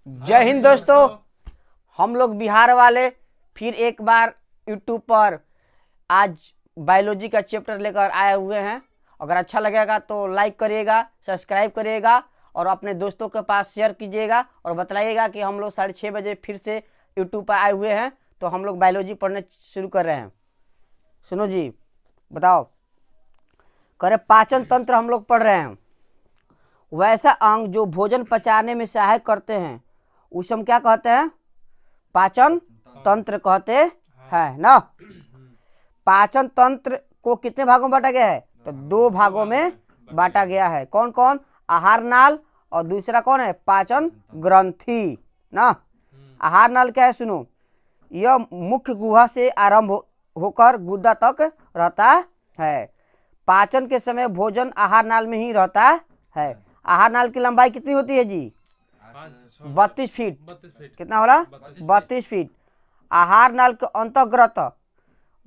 जय हिंद दोस्तों, हम लोग बिहार वाले फिर एक बार यूट्यूब पर आज बायोलॉजी का चैप्टर लेकर आए हुए हैं। अगर अच्छा लगेगा तो लाइक करिएगा, सब्सक्राइब करिएगा और अपने दोस्तों के पास शेयर कीजिएगा और बताइएगा कि हम लोग 6:30 बजे फिर से यूट्यूब पर आए हुए हैं। तो हम लोग बायोलॉजी पढ़ने शुरू कर रहे हैं। सुनो जी, बताओ। करे पाचन तंत्र हम लोग पढ़ रहे हैं। वैसा अंग जो भोजन पचाने में सहायक करते हैं उसे हम क्या कहते हैं? पाचन तंत्र कहते हैं ना। पाचन तंत्र को कितने भागों में बांटा गया है? तो 2 भागों में बांटा गया है। कौन कौन? आहार नाल और दूसरा कौन है? पाचन ग्रंथि ना। आहार नाल क्या है? सुनो, यह मुख्य गुहा से आरंभ होकर गुदा तक रहता है। पाचन के समय भोजन आहार नाल में ही रहता है। आहार नाल की लंबाई कितनी होती है जी? 32 फीट। कितना हो रहा? 32 फीट। आहार नाल के अंतर्गत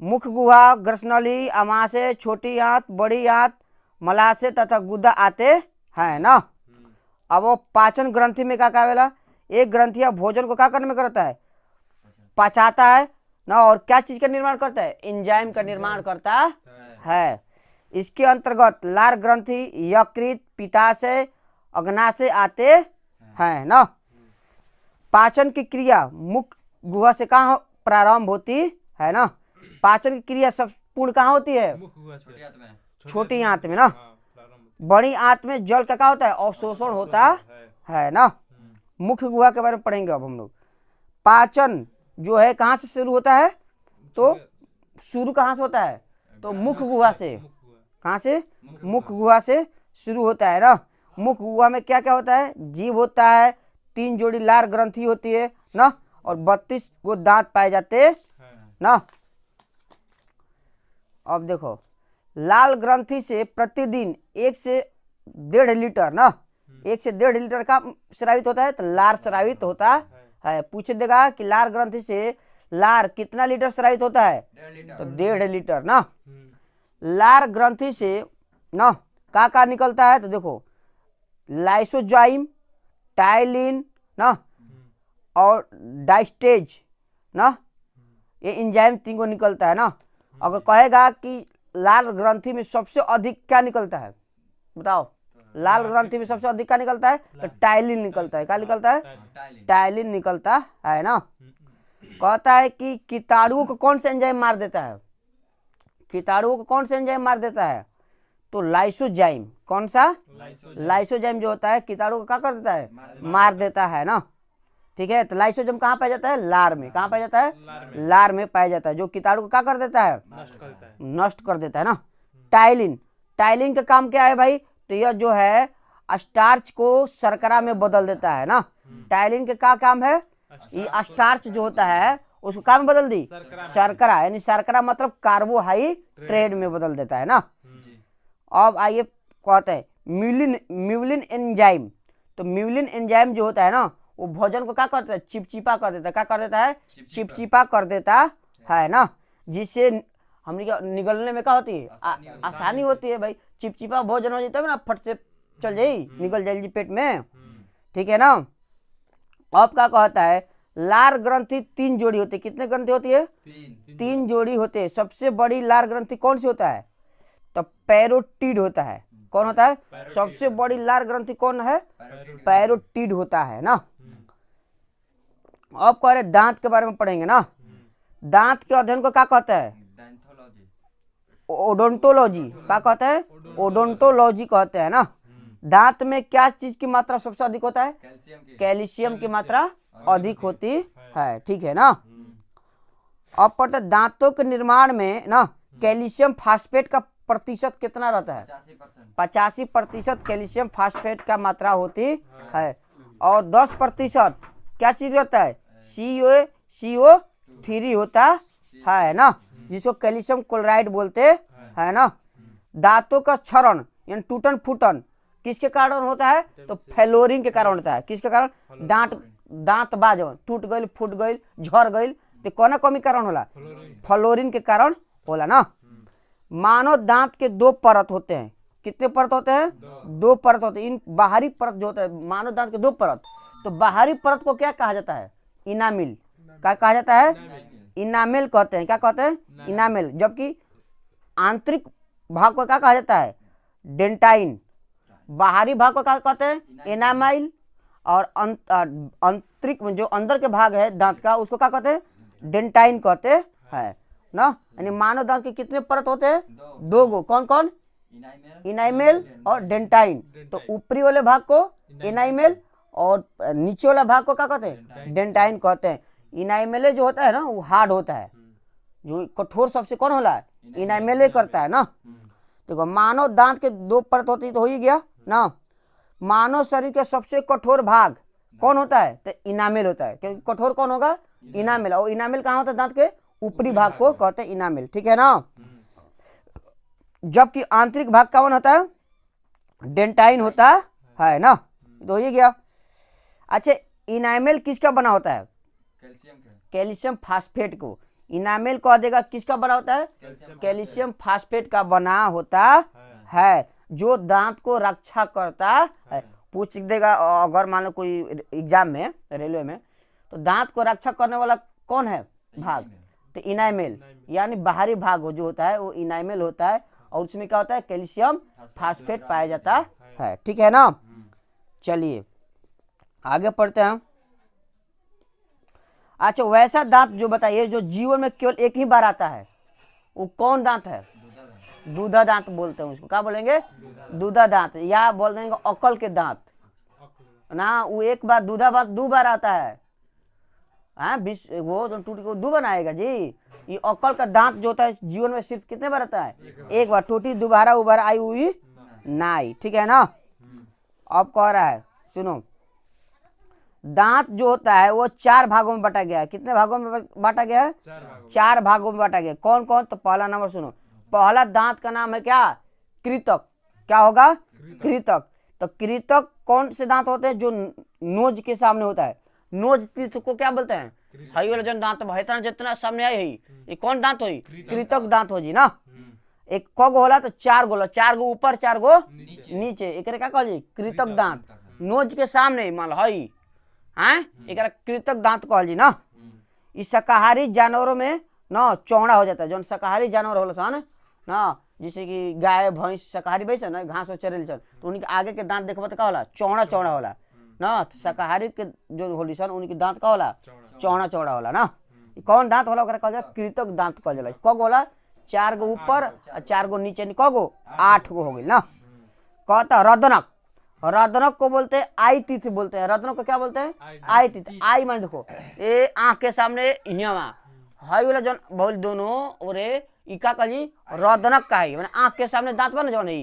मुख्य गुहा, ग्रसनली, अमाशय, छोटी आंत, बड़ी आंत, मलाशय तथा गुदा आते हैं ना। अब वो पाचन ग्रंथि में क्या कहला? एक ग्रंथिया भोजन को क्या करने में करता है? पचाता है ना। और क्या चीज का निर्माण करता है? एंजाइम का निर्माण करता है। इसके अंतर्गत लार ग्रंथि, यकृत, पित्ताशय, अग्नाशय आते हैं ना। पाचन की क्रिया मुख्य गुहा से कहाँ प्रारंभ होती है ना। पाचन की क्रिया सब पूर्ण कहाँ होती है? छोटी आंत में ना। बड़ी आंत में जल का क्या होता है? अवशोषण होता है ना। मुख्य गुहा के बारे में पढ़ेंगे अब हम लोग। पाचन जो है कहाँ से शुरू होता है? तो शुरू कहाँ से होता है? तो मुख्य गुहा से। कहाँ से? मुख्य गुहा से शुरू होता है ना। मुख्य गुहा में क्या क्या होता है? जीव होता है, 3 जोड़ी लार ग्रंथि होती है ना, और 32 गो दांत पाए जाते ना। अब देखो, लाल ग्रंथि से प्रतिदिन 1 से 1.5 लीटर ना, 1 से 1.5 लीटर का स्रावित होता है। तो लार स्रावित होता है। पूछ देगा कि लार ग्रंथि से लार कितना लीटर स्रावित होता है? तो 1.5 लीटर ना। लार ग्रंथि से ना का निकलता है? तो देखो, लाइसोजाइम, टाइलिन ना और डाइस्टेज ना, ये एंजाइम 3 को निकलता है ना। अगर कहेगा कि लाल ग्रंथि में सबसे अधिक क्या निकलता है, बताओ। लाल ग्रंथि में सबसे अधिक क्या निकलता है? तो टाइलिन निकलता है। क्या निकलता है? टाइलिन निकलता है ना। कहता है कि कीटाणुओं को कौन सा एंजाइम मार देता है? कीटाणुओं को कौन सा एंजाइम मार देता है? तो लाइसोजाइम। कौन सा? लाइसोजाइम जो होता है कीटाणु को क्या कर देता है? मार देता है ना। ठीक है। तो लाइसोजाइम कहाँ पाया जाता है? लार में। कहाँ पाया जाता है? लार में पाया जाता है, जो कीटाणु को क्या कर देता है? नष्ट कर देता है ना। टाइलिन, टाइलिन का काम क्या है भाई? तो यह जो है स्टार्च को शर्करा में बदल देता है ना। टाइलिन के क्या काम है? ये स्टार्च जो होता है उसको काम बदल दी शर्करा, यानी शर्करा मतलब कार्बोहाइड्रेट में बदल देता है ना। अब आइए कहते हैं म्यूलिन एंजाइम। तो म्यूलिन एंजाइम जो होता है ना, वो भोजन को क्या करता है? चिपचिपा कर देता है। क्या कर देता है? चिपचिपा कर देता है ना, जिससे हम निगलने में क्या होती है? आसानी होती है भाई। चिपचिपा भोजन हो जाता है ना, फट से चल जाई, निकल जाएगी पेट में। ठीक है ना। अब क्या कहता है? लार ग्रंथि 3 जोड़ी होती है। कितने ग्रंथि होती है? 3 जोड़ी होते हैं। सबसे बड़ी लार ग्रंथि कौन सी होता है? तो पैरोटिड होता है। कौन होता है? सबसे बड़ी लार ग्रंथि कौन है? पैरोटिड होता है ना। अब कह रहे दांत के बारे में पढ़ेंगे ना। दांत के अध्ययन को क्या कहते हैं? ओडोंटोलॉजी। क्या कहते हैं? ओडोंटोलॉजी कहते हैं ना। दांत में क्या चीज की मात्रा सबसे अधिक होता है? कैल्शियम की मात्रा अधिक होती है। ठीक है ना। अब पढ़ते हैं दांतों के निर्माण में ना कैल्शियम फास्फेट का प्रतिशत कितना रहता है? 85% कैल्शियम फास्फेट का मात्रा होती है। और 10% क्या चीज रहता है? CO3 होता है ना, जिसको कैल्शियम क्लोराइड बोलते हैं ना। दांतों का क्षरण यानी टूटन फूटन किसके कारण होता है? तो फ्लोरीन के कारण होता है। किसके कारण? दांत बाज टूट गई, फूट गई, झड़ गई, तो कौन कमी कारण होला? फ्लोरीन के कारण होला ना। मानव दांत के 2 परत होते हैं। कितने परत होते हैं? 2 परत होते हैं। इन बाहरी परत जो होता है मानव दांत के 2 परत, तो बाहरी परत को क्या कहा जाता है? इनामिल। क्या कहा जाता है? इनामिल कहते हैं। क्या कहते हैं? इनामिल। जबकि आंतरिक भाग को क्या कहा जाता है? डेंटाइन। बाहरी भाग को क्या कहते हैं? एनामाइल। और आंतरिक जो अंदर के भाग है दांत का उसको क्या कहते हैं? डेंटाइन कहते हैं ना। यानी मानव दांत के कितने परत होते हैं? दो गो। कौन कौन? इनाइमेल और डेंटाइन। तो ऊपरी वाले भाग को इनाइमेल और नीचे वाला भाग को क्या कहते हैं? डेंटाइन कहते हैं। इनाइमेले जो होता है ना वो हार्ड होता है, जो कठोर सबसे कौन होला है? इनाइमेले करता है ना। देखो मानव दांत के दो परत होती तो हो ही गया ना। मानव शरीर के सबसे कठोर भाग कौन होता है? तो इनामेल होता है, क्योंकि कठोर कौन होगा? इनामेल। और इनामेल कहाँ होता है? दांत के ऊपरी भाग को कहते हैं इनामेल। ठीक है ना। जबकि आंतरिक भाग कौन होता है? डेंटाइन होता है ना। तो ये गया। अच्छा, इनामेल किसका बना होता है? कैल्शियम फास्फेट को इनामेल कह देगा। किसका बना होता है? कैल्शियम फास्फेट का बना होता है, जो दांत को रक्षा करता है। पूछ देगा अगर मान लो कोई एग्जाम में, रेलवे में, तो दांत को रक्षा करने वाला कौन है भाग? तो इनामेल। यानी बाहरी भाग जो होता है वो इनामेल होता है, और उसमें क्या होता है? कैल्शियम फास्फेट पाया जाता है। ठीक है ना। चलिए आगे पढ़ते हैं। अच्छा, वैसा दांत जो बताइए जो जीवन में केवल एक ही बार आता है, वो कौन दांत है? दूधा दांत बोलते हैं उसको। क्या बोलेंगे? दूधा दांत, या बोल देंगे अकल के दांत ना। वो एक बार दूधा बात दो बार आता है। हाँ, वो तो टूटी को दो बनाएगा जी। ये अकल का दांत जो होता है जीवन में सिर्फ कितने बार आता है? एक बार। टूटी दोबारा उबारा आई हुई नाई। ठीक है ना। अब कह रहा है सुनो, दांत जो होता है वो चार भागों में बांटा गया है। कितने भागों में बांटा गया है? चार भागों में बांटा गया। कौन कौन? तो पहला नंबर सुनो, पहला दांत का नाम है क्या? कृतक। क्या होगा? कृतक। तो कृतक कौन से दांत होते हैं? जो नोज के सामने होता है। नोज तीर्थ को क्या बोलते हैं? हई वाला जन दांत भैतना जितना सामने आई है, ये कौन दांत होई? कृतक दांत हो जी ना। एक कग होला तो चार गो, चार गो ऊपर चार गो नीचे, एक क्या कहल? कृतक दांत। नोज के सामने मान हई एक कृतक दांत कहल जी ना। इस शाकाहारी जानवरों में ना चौड़ा हो जाता है। जो शाकाहारी जानवर होला सन ना, जैसे कि गाय भैंस शाकाहारी बैसे ना, घास चरेल सन, तो उनके आगे के दांत देखबा तो का होला? चौड़ा चौड़ा होला ना। शाकाहारी के जो होली सन उनके दांत का होला? चौड़ा चौड़ा होला ना। कौन दांत होला? ओकरा कहल जाला कृतक दांत कहल जाला। कगो होला? चार गो ऊपर और चार गो नीचे, कगो? 8 गो हो गई ना। कहता रदनक। रदनक को बोलते हैं आई तीथ बोलते हैं। रदनक को क्या बोलते हैं? आई तीथ। आई मान देखो ए आंख के सामने हियावा हई वाला जन बोल दोनों ओरे इका कहली रदनक का है, माने आंख के सामने दांत बन जौन है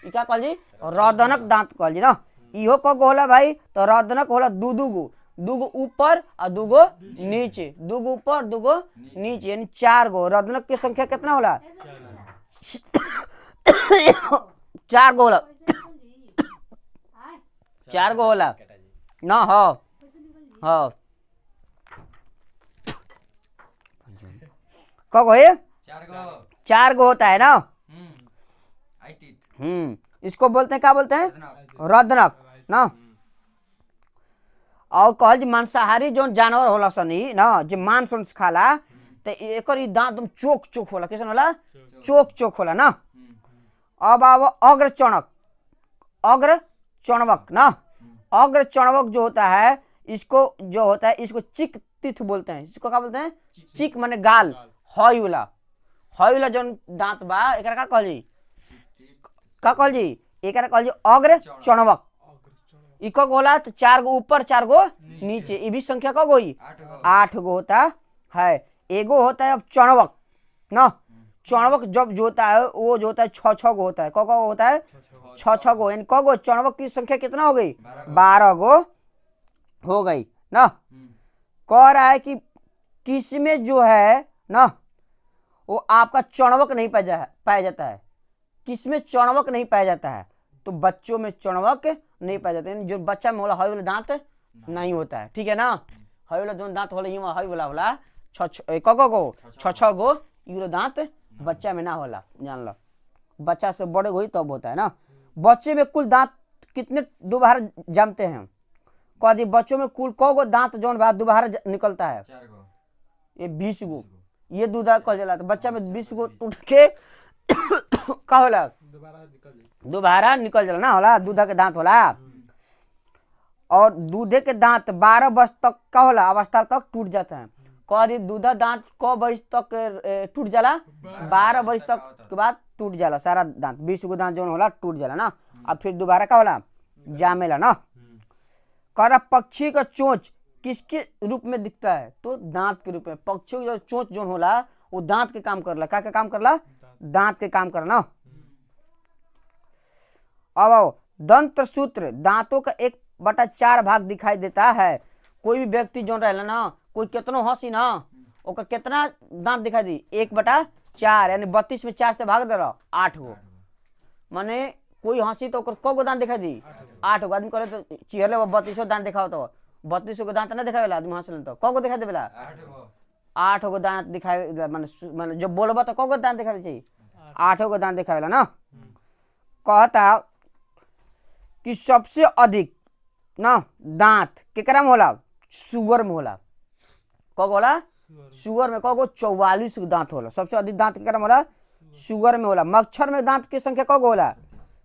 इका कहली रदनक दांत कहली ना। इहो कगो होला भाई? तो रदनक होला दू गो, दूगो ऊपर और दूगो नीचे, दूगो ऊपर दूगो नीचे, यानी 4 गो। रदनक की संख्या कितना होला? 4 गो होला। 4 गो होला ना। हाँ कगो है? 4 गो होता है ना। इसको बोलते हैं क्या बोलते हैं? रदनक ना। और कहल जी मांसाहारी जो जानवर होला सनी ना, जो मांस उंस खाला, तो एकर ई दांत एकदम चोक चोक होला। कैसन होला? चोक चोक होला ना। अब अग्र चणक, अग्र चणवक ना। अग्र चणवक जो होता है इसको जो होता है इसको चिक तिथ बोलते हैं। इसको क्या बोलते हैं? चिक माने गाल। हई वाला जो दांत बा एकरा का कहल जी? का कहल जी? एकरा कहल जी अग्र चणवक। इको होला तो 4 गो ऊपर 4 गो नीचे, ये भी संख्या का गोई 8 गो होता है। एगो होता है अब चणवक ना। चणवक जब जो होता है वो जो होता है 6 गो होता है। क होता है? 6 गो। यानी क गो? चणवक की संख्या कितना हो गई? 12 गो हो गई ना। कह रहा है कि किसमें जो है ना वो आपका चणवक नहीं पाया जाता है। किसमें चणवक नहीं पाया जाता है? तो बच्चों में चणवक नहीं पाया जाता है। जो बच्चा में होला हई वाला दांत नहीं होता है। ठीक है ना। हई वाला जो दांत होला हई वाला होला 6 गो। ये दांत बच्चा में ना होला, जान लो। बच्चा से बड़े हुई तब होता है ना। बच्चे में कुल दांत कितने दोबारा जमते हैं? कह दी बच्चों में कुल कौ गो दांत जौन बा दोबारा निकलता है? ये 20 गो। ये दूधा कह जाला। तो बच्चा में 20 गो टूट के का होला? दोबारा निकल जाला ना होला, दूधा के दांत होला। और दूधे के दांत 12 वर्ष तक का होला? अवस्था तक टूट जाता है। कह दी दूधा दांत क वर्ष तक टूट जाला? 12 वर्ष तक के बाद टूट जाला सारा दांत। 20 गो दांत जौन होला टूट जाला ना, अब फिर दोबारा का होला? जामेला ना। कह पक्षी का चोंच किसके रूप में दिखता है? तो दांत के रूप में। पक्षियों का चोंच जो होला वो दांत के काम करला। क्या काम करला? दांत के काम करना। अब आओ, दंत सूत्र दांतों का 1/4 भाग दिखाई देता है। कोई भी व्यक्ति जो रहला ना, कोई कितनो हंसी ना, ओकर कितना दांत दिखाई दी? 1/4, यानी 32 में 4 से भाग दे रहा 8 गो। माने कोई हंसी तो क गो दांत दिखाई दी? 8 गो। आदमी करे तो चिहले 32 दांत दिखाओ तो 32 गो दांत ना दिखावेला आदमी हंसलन तो क गो दिखाई देवेला? 8 गो दांत दिखावे। माने जब बोलबा तो क गो दांत दिखावे चाहिए? 8 गो दांत दिखावेला ना। कहता कि सबसे अधिक ना दांत केकरा में होला? सुअर में होला। क गो होला? सुअर में क गो? 44 गो दांत होला। सबसे अधिक दांत केकरा में होला? सुअर में होला। मच्छर में दांत की संख्या क गो होला?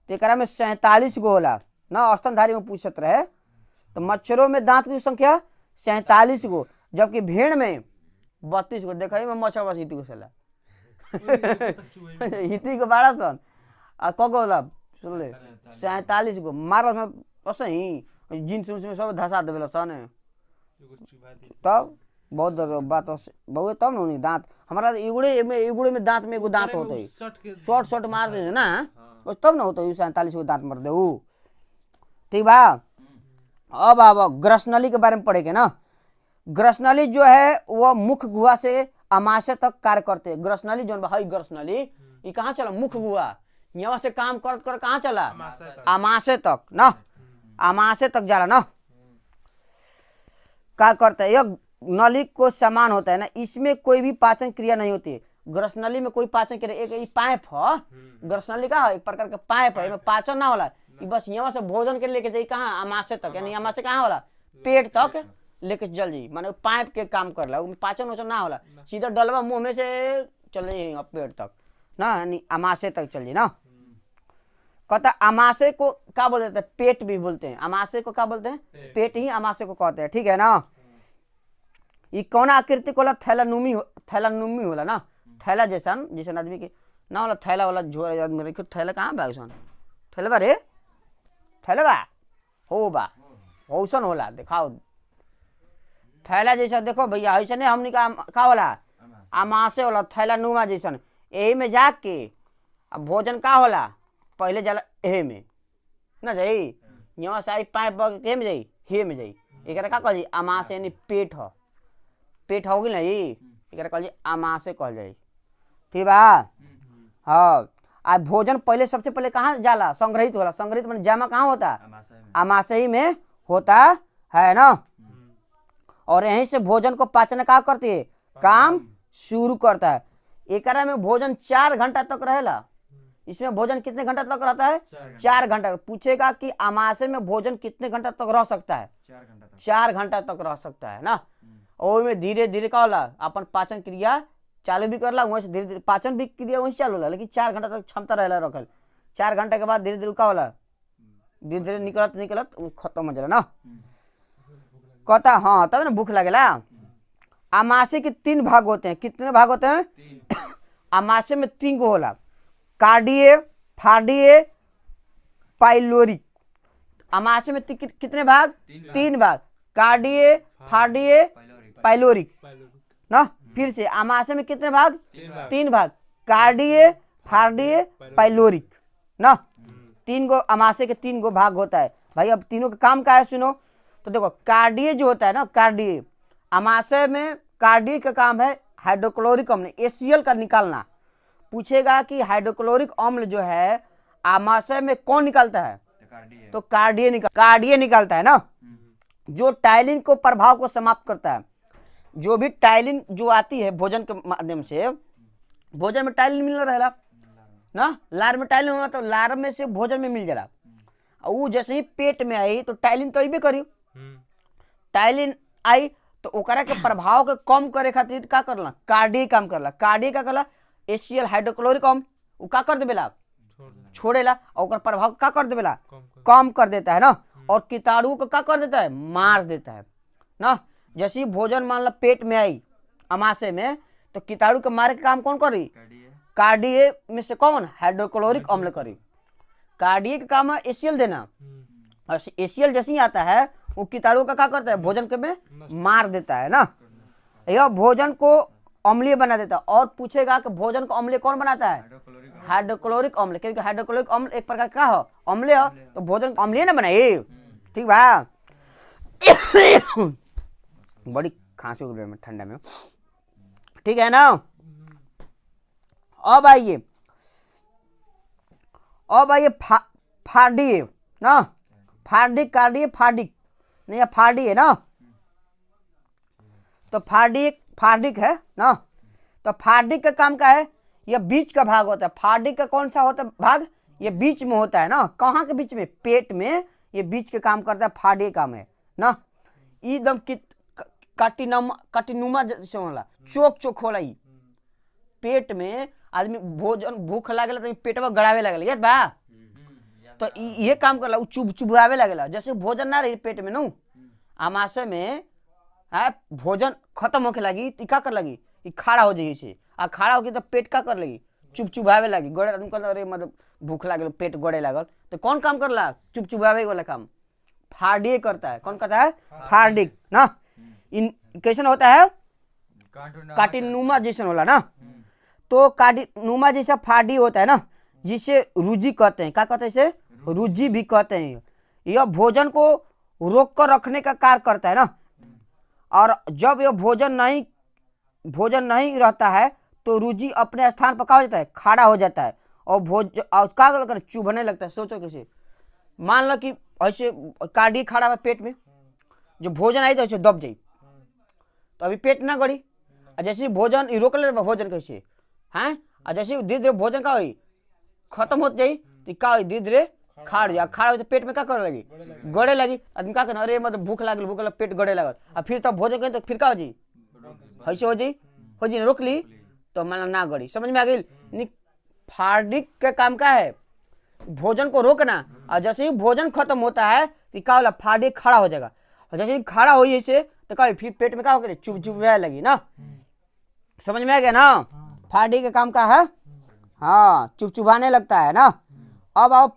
तेकरा में 47 गो होला ना। स्तनधारी में पूछत रहे तो मच्छरों में दांत की संख्या 47 गो, जबकि भेड़ में 32 गो। देखा में मच्छर बस हिती को सला हिती को 12 सन आ क गो होला? सुन ले 47 गो। मारा ऐसे ही जींस में सब धसा देवेला सन। तब बहुत बात बहुत तब ना दांत हमारा इगुड़े में दांत में एगो दांत होता है, शॉर्ट मार दे ना तब ना होता है 47 गो दांत मर दे। ठीक बा। अब ग्रसनली के बारे में पढ़ेंगे ना। ग्रसनली जो है वह मुख्य गुहा से अमाशय तक कार्य करते हैं। ग्रसनली जो है ग्रसनली ये कहाँ चला? मुख्य गुहा। यहाँ से काम कर कहाँ चला? अमाशय तक ना। अमाशय तक जाला ना। क्या करता है? यह नली को समान होता है ना, इसमें कोई भी पाचन क्रिया नहीं होती। ग्रसनली में कोई पाचन क्रिया, एक पाइप है ग्रसनली का, एक प्रकार का पाइप है, पाचन ना होला। बस यहाँ से भोजन के लेके जाई कहाँ? अमाशय तक, यानी अमाशय कहाँ होला? पेट तक लेके चल जाई। माने पाइप के काम करला, पाचन वाचन ना होला, सीधा डलवा मुंह में से चल जाई पेट तक ना, यानी अमाशय तक चल जाई ना। कहता अमाशय को क्या बोलते हैं? पेट भी बोलते हैं। अमाशय को क्या बोलते हैं? पेट ही अमाशय को कहते हैं। ठीक है ना। ये कौन आकृति को होला? थैलानुमी होला ना। थैला जैसन आदमी के ना होला। थैला वाला झोर आदमी रखो। थैला कहाँ बा? थैला बा रे? थैला बा हो बा औसन होला। दिखाओ थैला जैसा। देखो भैया ऐसा नहीं हमने का होला? अमाशय होला, थैलानुमा जैसन। यही में जाके अब भोजन का होला? पहले जाला एहे में ना जाई, यहाँ से आई पाइप के में जाई, हे में जाई। एकरा का कहल जाई? अमाशय, यानी पेट ह। पेट हो गई ना ये, एकरा कहल जाई अमाशय कहल जाई। ठीक बा। हाँ। आज भोजन पहले सबसे पहले कहाँ जाला? संग्रहित होला। संग्रहित माने जमा कहाँ होता? अमाशय में होता है ना। और यहीं से भोजन को पाचन का करती है? काम शुरू करता है। एकरा में भोजन 4 घंटा तक रहेला। इसमें भोजन कितने घंटा तक रहता है? 4 घंटा। पूछेगा कि अमाशय में भोजन कितने घंटा तक रह सकता है? 4 घंटा तक रह सकता है ना। और में धीरे धीरे का होला? अपन पाचन क्रिया चालू भी करला, वहीं से धीरे धीरे पाचन भी क्रिया वहीं चालू होला, लेकिन 4 घंटा तक क्षमता रहेला रखल। 4 घंटे के बाद धीरे धीरे का होला? धीरे धीरे निकलत खत्म हो जाला ना। कहता हाँ तब ना भूख लगेला। अमाशय के 3 भाग होते हैं। कितने भाग होते हैं? अमाशय में 3 गो होला। कार्डिये, फार्डिये, पाइलोरिक। अमाशय में कितने भाग? 3 भाग। कार्डिये, फार्डिये, पाइलोरिक ना। फिर से अमाशय में कितने भाग? 3 भाग। कार्डिये, फार्डिये, पाइलोरिक ना। 3 गो अमाशय के 3 गो भाग होता है। भाई अब तीनों का काम क्या है सुनो तो देखो। कार्डिये जो होता है ना, कार्डिये अमाशय में कार्डिये का काम है हाइड्रोक्लोरिक अम्ल HCl का निकालना। पूछेगा कि हाइड्रोक्लोरिक अम्ल जो है अमाशय में कौन निकालता है? तो कार्डिये निकालता है ना, जो टाइलिन को प्रभाव को समाप्त करता है। जो भी टाइलिन जो आती है भोजन के माध्यम से, भोजन में टाइलिन मिल रहेला ना। लार में टाइलिन होना तो लार में से भोजन में मिल जाला। वो जैसे ही पेट में आई तो टाइलिन तो अबे करी टाइलिन आई तो ओकरा के प्रभाव के कम करे खातिर का करला, कार्डियक काम करला। कार्डियक का करला, HCl हाइड्रोक्लोरिक अम्ल उ का कर देवेला, छोड़ेला, और ओकर प्रभाव का कर देवेला, कम कर देता है ना। और कीटाणु को का कर देता है, मार देता है ना। जैसे भोजन मान ला पेट में आई अमाशय में, तो कीटाणु के मारे के काम कौन करी, कार्डियक में से कौन, हाइड्रोक्लोरिक अम्ल करी। कार्डियक का काम है HCl देना, और HCl जैसे ही आता है वो कीटाणु का क्या करता है, भोजन के में मार देता है ना। यह भोजन को अम्लीय बना देता है। और पूछेगा कि भोजन को अम्लीय कौन बनाता है, हाइड्रोक्लोरिक अम्ल, क्योंकि हाइड्रोक्लोरिक अम्ल एक प्रकार का है अम्लीय, तो भोजन को अम्लीय ना बनाए। ठीक बा। बड़ी खांसी हो गई ठंडा में, ठीक है ना। अब आइए फार्डी ना, फार्डिक कार्डियक फार्डिक नहीं, फार्डी है ना, तो फार्डिक है ना। तो फार्डिक का काम क्या है, यह बीच का भाग होता है। फार्डिक का कौन सा होता है भाग, ये बीच में होता है ना। कहाँ के बीच में, पेट में, ये बीच के काम करता है, फार्डिक काम है ना। एकदम काटिनुमा जैसे होला, चोक होला। पेट में आदमी भोजन भूख लागेला तो पेटवा गड़ावे लगेला, याद बा, तो ये काम करला, चुभावे लगेला। जैसे भोजन ना रही पेट में नु, आमाशय में भोजन खत्म होके लगी तो क्या कर लगी, खड़ा हो जाइए से, आ खड़ा होके तो पेट का कर लगी, चुभावे लगी, गड़े आदमी कहता अरे मतलब भूख लागल, पेट गड़े लागल, तो कौन काम करला, चुभावे वाला काम फार्डिक करता है। कौन करता है, फार्डिक ना। इन कैसन होता है, काटिनुमा जैसन होला ना। तो काटिनुमा जैसा फार्डी होता है ना, जिसे रुजी कहते हैं। क्या कहते हैं इसे, रुजी भी कहते हैं। यह भोजन को रोक कर रखने का कार्य करता है ना। और जब यह भोजन नहीं रहता है तो रुजी अपने स्थान पर क्या हो जाता है, खड़ा हो जाता है, और क्या कर चुभने लगता है। सोचो कैसे, मान लो कि ऐसे कार्डियक खड़ा है पेट में, जो भोजन आई तो ऐसे दब जाई, तो अभी पेट ना गड़ी, जैसे भोजन रोक ले भोजन कैसे हैं, और जैसे धीरे धीरे भोजन का हुई खत्म हो जाई तो क्या हुई, धीरे धीरे खाड़ जा, खाड़ हो पेट में क्या करे लगी, गड़े लगी। आदमी क्या कहना, अरे मतलब भूख लागल, पेट गड़े लागल, और फिर तब भोजन करें तो फिर क्या हो जी, ऐसे हो जी रोक ली तो मतलब ना गड़ी। समझ में आ गई। फार्डिक का काम क्या है, भोजन को रोकना, और जैसे ही भोजन खत्म होता है तो क्या होला, फार्डिक खड़ा हो जाएगा, और जैसे ही खड़ा हो ऐसे तो क्या फिर पेट में क्या हो चुभने लगी ना। समझ में आ गया ना, फार्डिक का काम क्या है, हाँ चुभने लगता है ना। अब आओ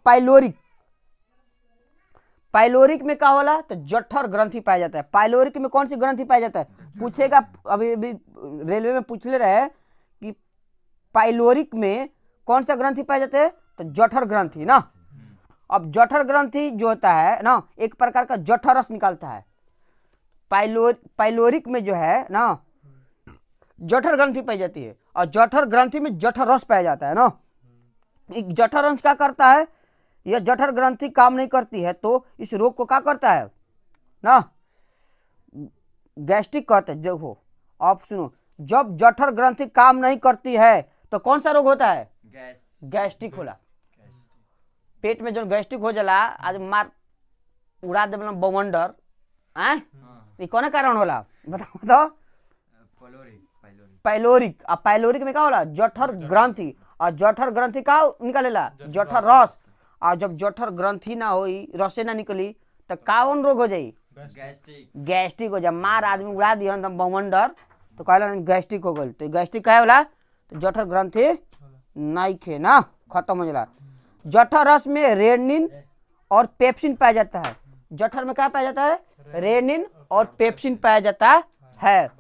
पाइलोरिक में क्या होला, तो जठर ग्रंथि पाया जाता है। पाइलोरिक में कौन सी ग्रंथि पाया जाता है, पूछेगा, अभी रेलवे में पूछ ले रहे हैं कि पाइलोरिक में कौन सा ग्रंथि पाया जाता है, तो जठर ग्रंथि ना। अब जठर ग्रंथि जो होता है ना, एक प्रकार का जठर रस निकालता है। पाइलोरिक में जो है ना, जठर ग्रंथि पाई जाती है, और जठर ग्रंथि में जठर रस पाया जाता है ना। जठर रस क्या करता है, यह जठर ग्रंथि काम नहीं करती है तो इस रोग को क्या करता है ना, गैस्ट्रिक कहते हैं। देखो आप सुनो, जब जठर ग्रंथि काम नहीं करती है तो कौन सा रोग होता है, गैस्ट्रिक होला। पेट में जो गैस्ट्रिक हो जाला, आज मार उड़ा दे बवंडर, ये कौन कारण होला, बताओ। पाइलोरिक, अब पाइलोरिक में क्या होला, जठर ग्रंथि, और जठर ग्रंथि का निकलेला, जठर रस। और जब जठर ग्रंथि ना होई, रसे ना निकली, तो कौन रोग हो जाई, गैस्ट्रिक हो जाए। मार आदमी उड़ा दिया बवंडर तो कहला गैस्ट्रिक हो गई। तो गैस्ट्रिक क्या होला, तो जठर ग्रंथि नहीं खे ना, खत्म हो जाला। जठर रस में रेनिन और पेप्सिन पाया जाता है। जठर में क्या पाया जाता है, रेनिन और पेप्सिन पाया जाता है।